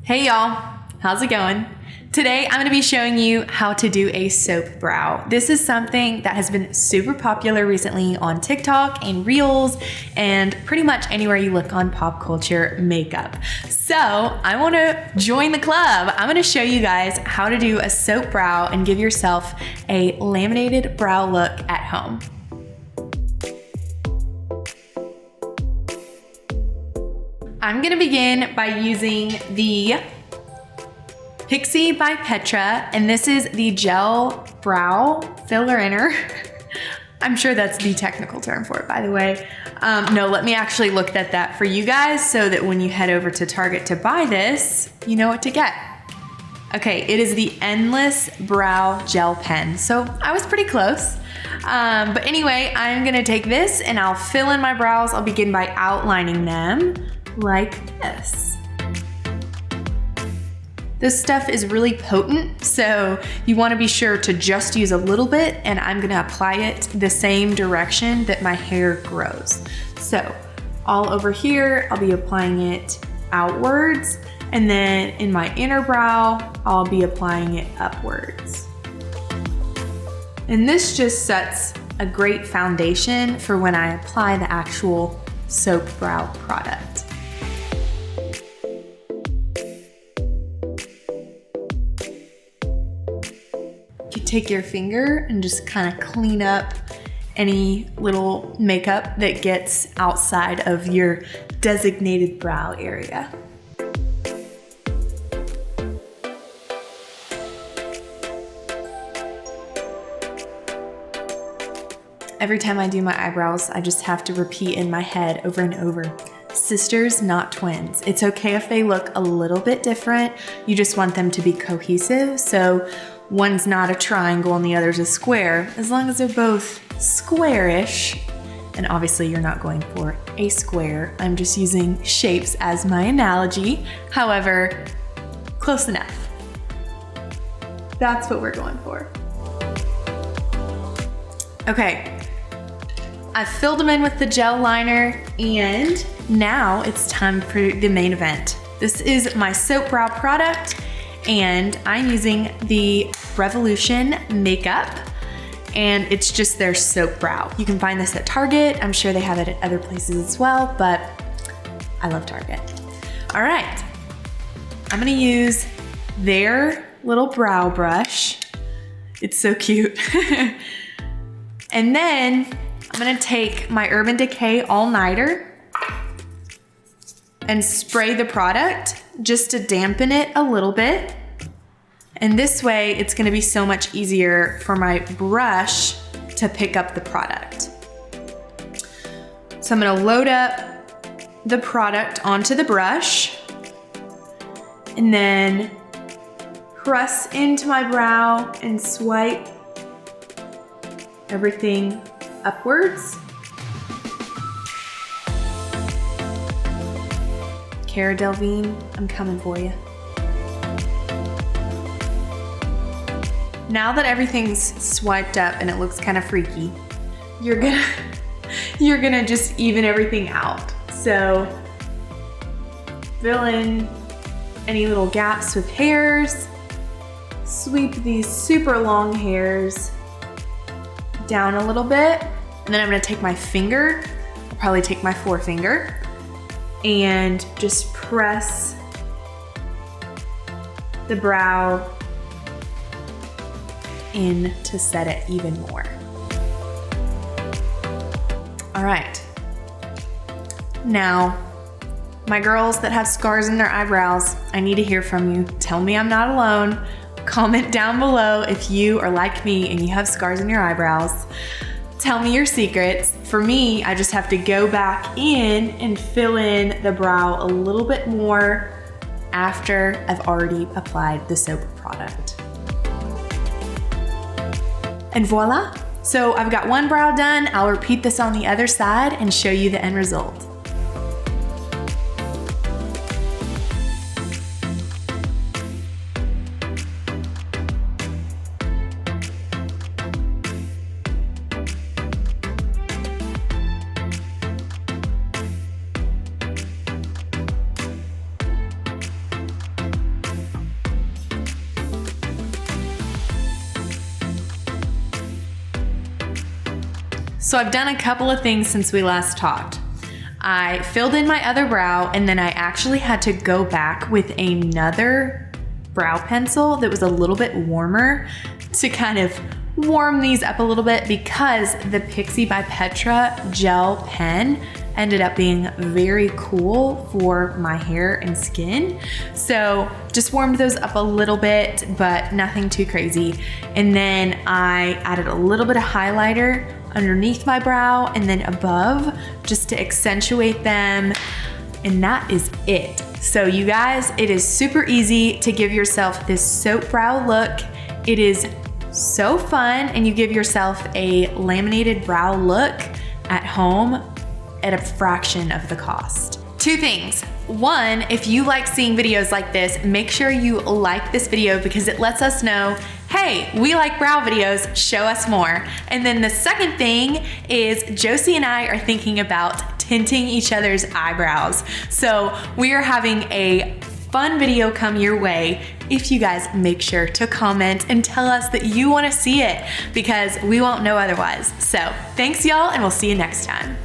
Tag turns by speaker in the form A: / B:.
A: Hey y'all, how's it going? Today I'm going to be showing you how to do a soap brow. This is something that has been super popular recently on TikTok and Reels and pretty much anywhere you look on pop culture makeup. So I want to join the club. I'm going to show you guys how to do a soap brow and give yourself a laminated brow look at home. I'm gonna begin by using the Pixie by Petra, and this is the gel brow filler inner. I'm sure that's the technical term for it, by the way. No, let me actually look at that for you guys so that when you head over to Target to buy this, you know what to get. Okay, it is the Endless Brow Gel Pen. So I was pretty close. But anyway, I'm gonna take this and I'll fill in my brows. I'll begin by outlining them like this. This stuff is really potent, so you want to be sure to just use a little bit, and I'm going to apply it the same direction that my hair grows. So all over here, I'll be applying it outwards, and then in my inner brow, I'll be applying it upwards. And this just sets a great foundation for when I apply the actual soap brow product. You take your finger and just kind of clean up any little makeup that gets outside of your designated brow area. Every time I do my eyebrows, I just have to repeat in my head over and over, sisters, not twins. It's okay if they look a little bit different. You just want them to be cohesive. So one's not a triangle and the other's a square, as long as they're both squarish. And obviously you're not going for a square. I'm just using shapes as my analogy. However, close enough. That's what we're going for. Okay, I've filled them in with the gel liner, and now it's time for the main event. This is my soap brow product, and I'm using the Revolution makeup, and it's just their soap brow. You can find this at Target. I'm sure they have it at other places as well, but I love Target. All right, I'm gonna use their little brow brush. It's so cute. And then I'm gonna take my Urban Decay All-Nighter and spray the product just to dampen it a little bit. And this way, it's gonna be so much easier for my brush to pick up the product. So I'm gonna load up the product onto the brush and then press into my brow and swipe everything upwards. Cara Delevingne, I'm coming for you. Now that everything's swiped up and it looks kind of freaky, you're gonna just even everything out. So fill in any little gaps with hairs, sweep these super long hairs down a little bit, and then I'm gonna take my finger, I'll probably take my forefinger, and just press the brow in to set it even more. All right. Now, my girls that have scars in their eyebrows, I need to hear from you. Tell me I'm not alone. Comment down below if you are like me and you have scars in your eyebrows. Tell me your secrets. For me, I just have to go back in and fill in the brow a little bit more after I've already applied the soap product. And voila. So I've got one brow done. I'll repeat this on the other side and show you the end result. So I've done a couple of things since we last talked. I filled in my other brow, and then I actually had to go back with another brow pencil that was a little bit warmer to kind of warm these up a little bit, because the Pixie by Petra gel pen ended up being very cool for my hair and skin. So just warmed those up a little bit, but nothing too crazy. And then I added a little bit of highlighter underneath my brow and then above, just to accentuate them. And that is it. So you guys, it is super easy to give yourself this soap brow look. It is so fun, and you give yourself a laminated brow look at home at a fraction of the cost. Two things. One, if you like seeing videos like this, make sure you like this video because it lets us know, hey, we like brow videos, show us more. And then the second thing is Josie and I are thinking about tinting each other's eyebrows. So we are having a fun video come your way if you guys make sure to comment and tell us that you want to see it, because we won't know otherwise. So thanks y'all, and we'll see you next time.